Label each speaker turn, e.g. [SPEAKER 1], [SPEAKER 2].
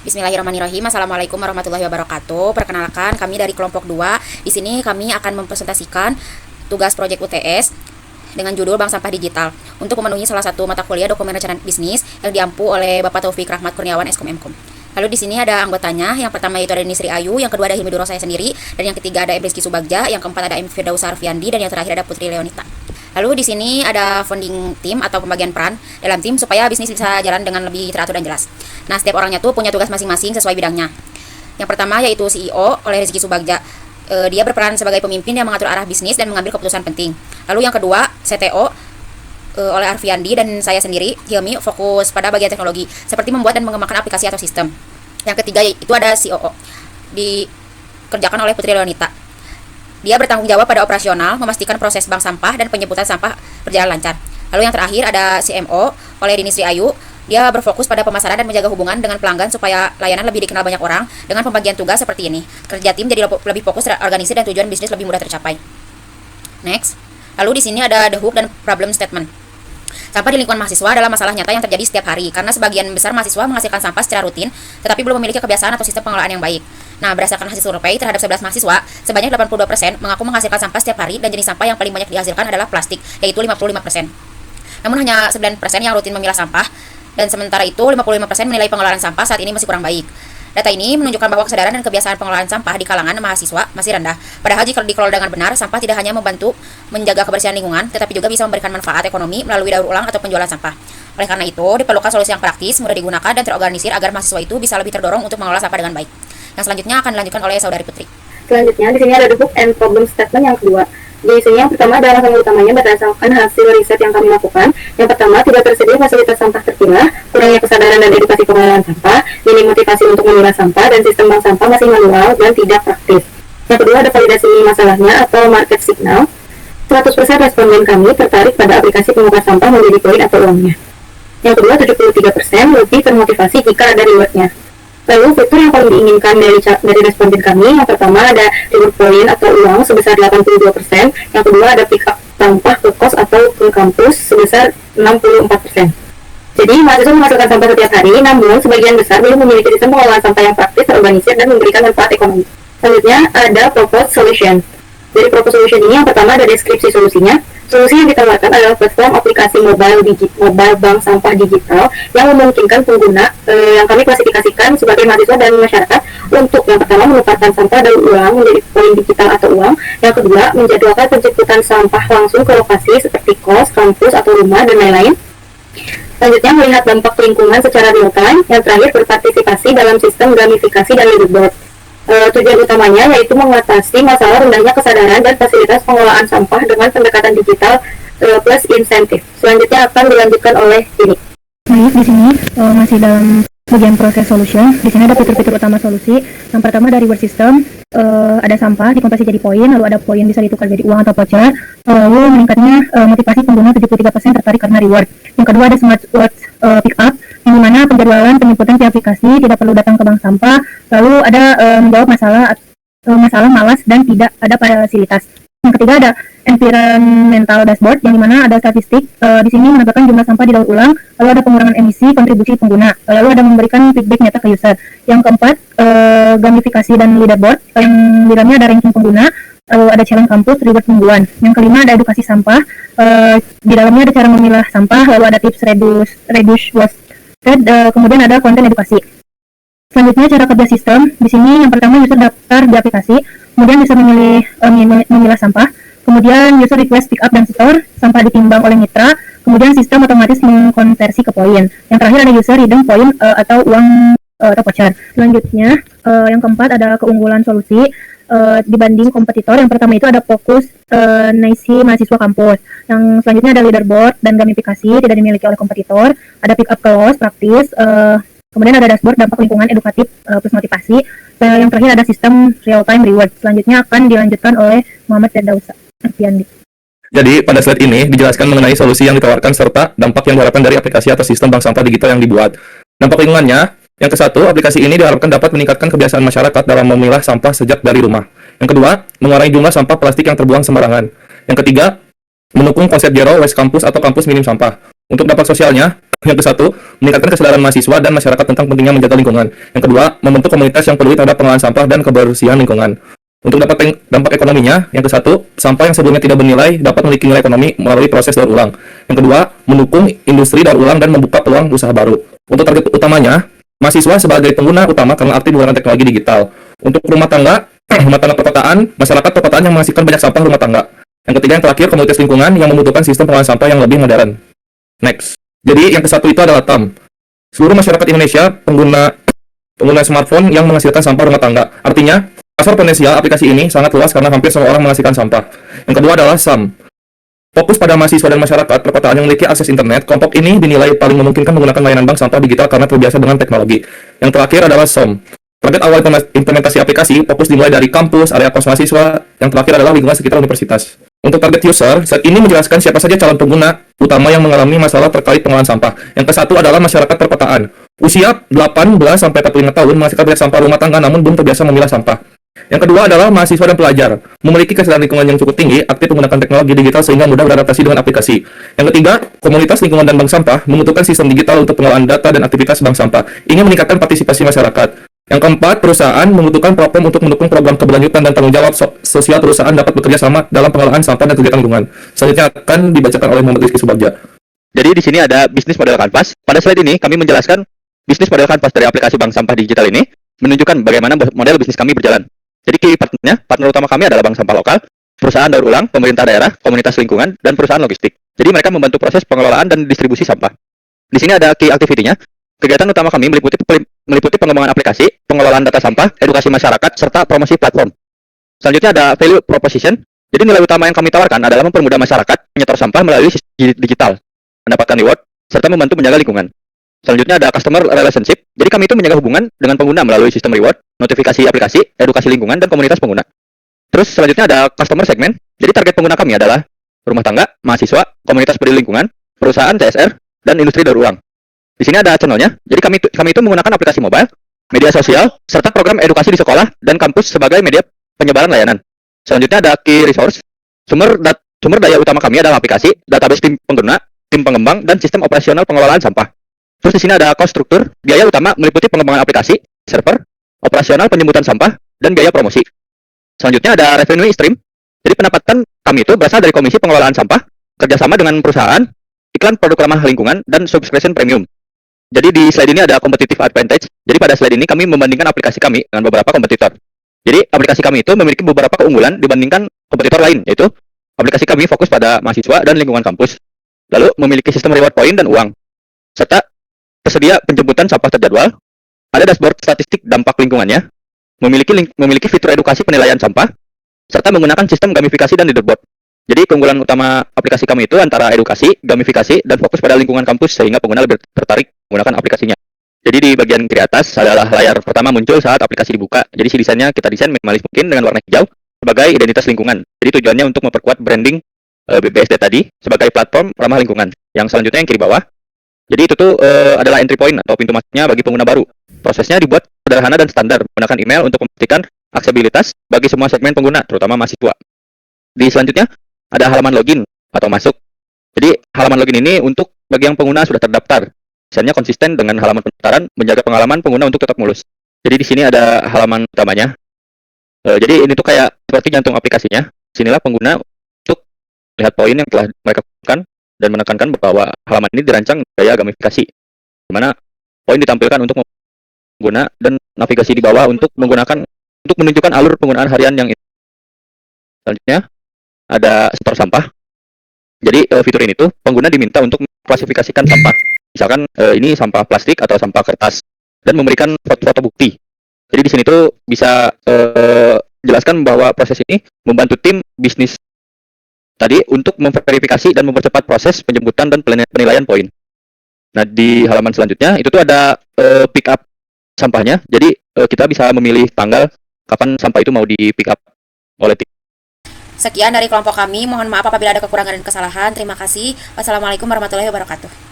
[SPEAKER 1] Bismillahirrahmanirrahim. Assalamualaikum warahmatullahi wabarakatuh. Perkenalkan, kami dari kelompok 2. Di sini kami akan mempresentasikan tugas proyek UTS dengan judul Bank Sampah Digital untuk memenuhi salah satu mata kuliah dokumen rencana bisnis yang diampu oleh Bapak Taufik Rahmat Kurniawan Eskom Mkom. Lalu di sini ada anggotanya. Yang pertama yaitu ada Nisri Ayu, yang kedua ada Hilmi Duro saya sendiri, dan yang ketiga ada Rizky Subagja, yang keempat ada M Firdausa Arfiandi, dan yang terakhir ada Putri Leonita. Lalu di sini ada founding team atau pembagian peran dalam tim supaya bisnis bisa jalan dengan lebih teratur dan jelas. Nah, setiap orangnya tuh punya tugas masing-masing sesuai bidangnya. Yang pertama yaitu CEO oleh Rizky Subagja. Dia berperan sebagai pemimpin yang mengatur arah bisnis dan mengambil keputusan penting. Lalu yang kedua, CTO oleh Arfiandi dan saya sendiri, Hilmi, fokus pada bagian teknologi seperti membuat dan mengembangkan aplikasi atau sistem. Yang ketiga itu ada COO, dikerjakan oleh Putri Leonita. Dia bertanggung jawab pada operasional, memastikan proses bank sampah dan penjemputan sampah berjalan lancar. Lalu yang terakhir ada CMO oleh Dinisri Ayu. Dia berfokus pada pemasaran dan menjaga hubungan dengan pelanggan supaya layanan lebih dikenal banyak orang dengan pembagian tugas seperti ini. Kerja tim jadi lebih fokus, terorganisir, dan tujuan bisnis lebih mudah tercapai. Next. Lalu di sini ada the hook dan problem statement. Sampah di lingkungan mahasiswa adalah masalah nyata yang terjadi setiap hari karena sebagian besar mahasiswa menghasilkan sampah secara rutin tetapi belum memiliki kebiasaan atau sistem pengelolaan yang baik. Nah, berdasarkan hasil survei terhadap 11 mahasiswa, sebanyak 82% mengaku menghasilkan sampah setiap hari dan jenis sampah yang paling banyak dihasilkan adalah plastik, yaitu 55%. Namun hanya 9% yang rutin memilah sampah, dan sementara itu 55% menilai pengelolaan sampah saat ini masih kurang baik. Data ini menunjukkan bahwa kesadaran dan kebiasaan pengelolaan sampah di kalangan mahasiswa masih rendah. Padahal jika dikelola dengan benar, sampah tidak hanya membantu menjaga kebersihan lingkungan, tetapi juga bisa memberikan manfaat ekonomi melalui daur ulang atau penjualan sampah. Oleh karena itu, diperlukan solusi yang praktis, mudah digunakan, dan terorganisir agar mahasiswa itu bisa lebih terdorong untuk mengelola sampah dengan baik. Yang selanjutnya akan dilanjutkan oleh Saudari Putri.
[SPEAKER 2] Selanjutnya, di sini ada the hook and problem statement yang kedua. Di sini yang pertama adalah alasan utamanya berdasarkan hasil riset yang kami lakukan. Yang pertama, tidak tersedia fasilitas sampah terpilah, kurangnya kesadaran dan edukasi pengelolaan sampah, minim motivasi untuk memilah sampah, dan sistem bank sampah masih manual dan tidak praktis. Yang kedua, ada validasi masalahnya atau market signal. 100% responden kami tertarik pada aplikasi pengukur sampah menjadi poin atau uangnya. Yang kedua, 73% lebih termotivasi jika ada rewardnya. Lalu fitur yang paling diinginkan dari responden kami, yang pertama ada reward point atau uang sebesar 82%, yang kedua ada pick up sampah ke kos atau ke kampus sebesar 64%. Jadi mahasiswa menghasilkan sampah setiap hari, namun sebagian besar belum memiliki sistem pengelolaan sampah yang praktis, terorganisir, dan memberikan manfaat ekonomi. Selanjutnya ada proposed solution. Dari proposed solution ini yang pertama ada deskripsi solusinya. Solusi yang ditawarkan adalah platform aplikasi mobile bank sampah digital yang memungkinkan pengguna yang kami klasifikasikan sebagai mahasiswa dan masyarakat untuk yang pertama menukarkan sampah daur ulang menjadi poin digital atau uang, yang kedua menjadwalkan penjemputan sampah langsung ke lokasi seperti kos, kampus, atau rumah, dan lain-lain. Selanjutnya melihat dampak lingkungan secara real time, yang terakhir berpartisipasi dalam sistem gamifikasi dan leaderboard. Tujuan utamanya yaitu mengatasi masalah rendahnya kesadaran dan fasilitas pengelolaan sampah dengan pendekatan digital plus insentif. Selanjutnya akan dilanjutkan oleh ini.
[SPEAKER 3] Baik, di sini masih dalam bagian proses solution. Di sini ada fitur-fitur utama solusi. Yang pertama dari reward system, ada sampah dikonversi jadi poin, lalu ada poin bisa ditukar jadi uang atau voucher. Lalu meningkatnya motivasi pengguna 73% tertarik karena reward. Yang kedua ada smart rewards pick up, yang dimana penjadwalan penjemputan di aplikasi tidak perlu datang ke bank sampah. Lalu ada menjawab masalah malas dan tidak ada fasilitas. Yang ketiga ada environmental dashboard, yang dimana ada statistik di sini menampilkan jumlah sampah di daur ulang, lalu ada pengurangan emisi, kontribusi pengguna, lalu ada memberikan feedback nyata ke user. Yang keempat gamifikasi dan leaderboard, yang di dalamnya ada ranking pengguna, lalu ada challenge kampus, reward mingguan. Yang kelima ada edukasi sampah, di dalamnya ada cara memilah sampah, lalu ada tips reduce waste, kemudian ada konten edukasi. Selanjutnya cara kerja sistem. Di sini yang pertama user daftar di aplikasi, kemudian bisa memilih memilah sampah, kemudian user request pick up dan store, sampah ditimbang oleh mitra, kemudian sistem otomatis mengkonversi ke poin. Yang terakhir ada user redeem poin atau uang atau voucher. Selanjutnya yang keempat ada keunggulan solusi dibanding kompetitor. Yang pertama itu ada fokus naisi mahasiswa kampus. Yang selanjutnya ada leaderboard dan gamifikasi tidak dimiliki oleh kompetitor. Ada pick up kelos praktis. Kemudian ada dashboard dampak lingkungan edukatif plus motivasi. Yang terakhir ada sistem real time reward. Selanjutnya akan dilanjutkan oleh Muhammad Firdausa Arfiandi.
[SPEAKER 4] Jadi pada slide ini dijelaskan mengenai solusi yang ditawarkan serta dampak yang diharapkan dari aplikasi atau sistem bank sampah digital yang dibuat. Dampak lingkungannya, yang ke-1, aplikasi ini diharapkan dapat meningkatkan kebiasaan masyarakat dalam memilah sampah sejak dari rumah. Yang kedua, mengurangi jumlah sampah plastik yang terbuang sembarangan. Yang ketiga, mendukung konsep zero waste campus atau kampus minim sampah. Untuk dampak sosialnya, yang ke-1, meningkatkan kesadaran mahasiswa dan masyarakat tentang pentingnya menjaga lingkungan. Yang kedua, membentuk komunitas yang peduli terhadap pengelolaan sampah dan kebersihan lingkungan. Untuk dampak ekonominya, yang ke-1, sampah yang sebelumnya tidak bernilai dapat memiliki nilai ekonomi melalui proses daur ulang. Yang kedua, mendukung industri daur ulang dan membuka peluang usaha baru. Untuk target utamanya, mahasiswa sebagai pengguna utama karena aktif menggunakan teknologi digital. Untuk rumah tangga, rumah tangga perkotaan, masyarakat perkotaan yang menghasilkan banyak sampah rumah tangga. Yang ketiga, yang terakhir, komunitas lingkungan yang membutuhkan sistem pengolahan sampah yang lebih modern. Next. Jadi yang ke-1 itu adalah TAM. Seluruh masyarakat Indonesia pengguna smartphone yang menghasilkan sampah rumah tangga. Artinya, pasar potensial aplikasi ini sangat luas karena hampir semua orang menghasilkan sampah. Yang kedua adalah SAM. Fokus pada mahasiswa dan masyarakat perkotaan yang memiliki akses internet, kelompok ini dinilai paling memungkinkan menggunakan layanan bank sampah digital karena terbiasa dengan teknologi. Yang terakhir adalah SOM. Target awal implementasi aplikasi fokus dimulai dari kampus, area kos mahasiswa, yang terakhir adalah lingkungan sekitar universitas. Untuk target user, saat ini menjelaskan siapa saja calon pengguna utama yang mengalami masalah terkait pengolahan sampah. Yang ke-1 adalah masyarakat perkotaan. Usia 18-45 tahun menghasilkan banyak sampah rumah tangga namun belum terbiasa memilah sampah. Yang kedua adalah mahasiswa dan pelajar. Memiliki kesadaran lingkungan yang cukup tinggi, aktif menggunakan teknologi digital sehingga mudah beradaptasi dengan aplikasi. Yang ketiga, komunitas lingkungan dan bank sampah membutuhkan sistem digital untuk pengelolaan data dan aktivitas bank sampah. Ingin meningkatkan partisipasi masyarakat. Yang keempat, perusahaan membutuhkan platform untuk mendukung program keberlanjutan dan tanggung jawab sosial perusahaan dapat bekerja sama dalam pengelolaan sampah dan kegiatan lingkungan. Selanjutnya akan dibacakan oleh Muhammad Rizky Subagja.
[SPEAKER 5] Jadi di sini ada bisnis model kanvas. Pada slide ini kami menjelaskan bisnis model kanvas dari aplikasi bank sampah digital ini menunjukkan bagaimana model bisnis kami berjalan. Jadi key partner utama kami adalah bank sampah lokal, perusahaan daur ulang, pemerintah daerah, komunitas lingkungan, dan perusahaan logistik. Jadi mereka membantu proses pengelolaan dan distribusi sampah. Di sini ada key activity-nya. Kegiatan utama kami meliputi pengembangan aplikasi, pengelolaan data sampah, edukasi masyarakat, serta promosi platform. Selanjutnya ada value proposition. Jadi nilai utama yang kami tawarkan adalah mempermudah masyarakat menyetor sampah melalui sistem digital, mendapatkan reward, serta membantu menjaga lingkungan. Selanjutnya ada customer relationship. Jadi kami itu menjaga hubungan dengan pengguna melalui sistem reward, notifikasi aplikasi, edukasi lingkungan, dan komunitas pengguna. Terus selanjutnya ada customer segment. Jadi target pengguna kami adalah rumah tangga, mahasiswa, komunitas peduli lingkungan, perusahaan CSR, dan industri daur ulang. Di sini ada channelnya. Jadi kami itu menggunakan aplikasi mobile, media sosial, serta program edukasi di sekolah dan kampus sebagai media penyebaran layanan. Selanjutnya ada key resource. Sumber daya utama kami adalah aplikasi, database tim pengguna, tim pengembang, dan sistem operasional pengelolaan sampah. Terus di sini ada cost struktur. Biaya utama meliputi pengembangan aplikasi, server, operasional penjemputan sampah, dan biaya promosi. Selanjutnya ada revenue stream. Jadi pendapatan kami itu berasal dari komisi pengelolaan sampah, kerjasama dengan perusahaan, iklan produk ramah lingkungan, dan subscription premium. Jadi di slide ini ada competitive advantage. Jadi pada slide ini kami membandingkan aplikasi kami dengan beberapa kompetitor. Jadi aplikasi kami itu memiliki beberapa keunggulan dibandingkan kompetitor lain, yaitu aplikasi kami fokus pada mahasiswa dan lingkungan kampus, lalu memiliki sistem reward point dan uang, serta tersedia penjemputan sampah terjadwal, ada dashboard statistik dampak lingkungannya, memiliki fitur edukasi penilaian sampah, serta menggunakan sistem gamifikasi dan leaderboard. Jadi keunggulan utama aplikasi kami itu antara edukasi, gamifikasi, dan fokus pada lingkungan kampus sehingga pengguna lebih tertarik menggunakan aplikasinya. Jadi di bagian kiri atas adalah layar pertama muncul saat aplikasi dibuka. Jadi si desainnya kita desain minimalis mungkin dengan warna hijau sebagai identitas lingkungan. Jadi tujuannya untuk memperkuat branding BPSD tadi sebagai platform ramah lingkungan. Yang selanjutnya yang kiri bawah. Jadi itu tuh adalah entry point atau pintu masuknya bagi pengguna baru. Prosesnya dibuat sederhana dan standar menggunakan email untuk memastikan aksesibilitas bagi semua segmen pengguna, terutama mahasiswa. Di selanjutnya ada halaman login atau masuk. Jadi halaman login ini untuk bagi yang pengguna sudah terdaftar. Misalnya konsisten dengan halaman pendaftaran, menjaga pengalaman pengguna untuk tetap mulus. Jadi di sini ada halaman utamanya. Jadi ini tuh kayak seperti jantung aplikasinya. Sinilah pengguna untuk lihat poin yang telah mereka lakukan dan menekankan bahwa halaman ini dirancang gaya gamifikasi, di mana poin ditampilkan untuk pengguna dan navigasi di bawah untuk menunjukkan alur penggunaan harian yang ini. Selanjutnya ada setor sampah. Jadi fitur ini tuh pengguna diminta untuk mengklasifikasikan sampah. Misalkan ini sampah plastik atau sampah kertas dan memberikan foto bukti. Jadi di sini tuh bisa jelaskan bahwa proses ini membantu tim bisnis tadi untuk memverifikasi dan mempercepat proses penjemputan dan penilaian poin. Nah, di halaman selanjutnya itu tuh ada pick up sampahnya. Jadi kita bisa memilih tanggal kapan sampah itu mau di pick up oleh tim.
[SPEAKER 1] Sekian dari kelompok kami. Mohon maaf apabila ada kekurangan dan kesalahan. Terima kasih. Wassalamualaikum warahmatullahi wabarakatuh.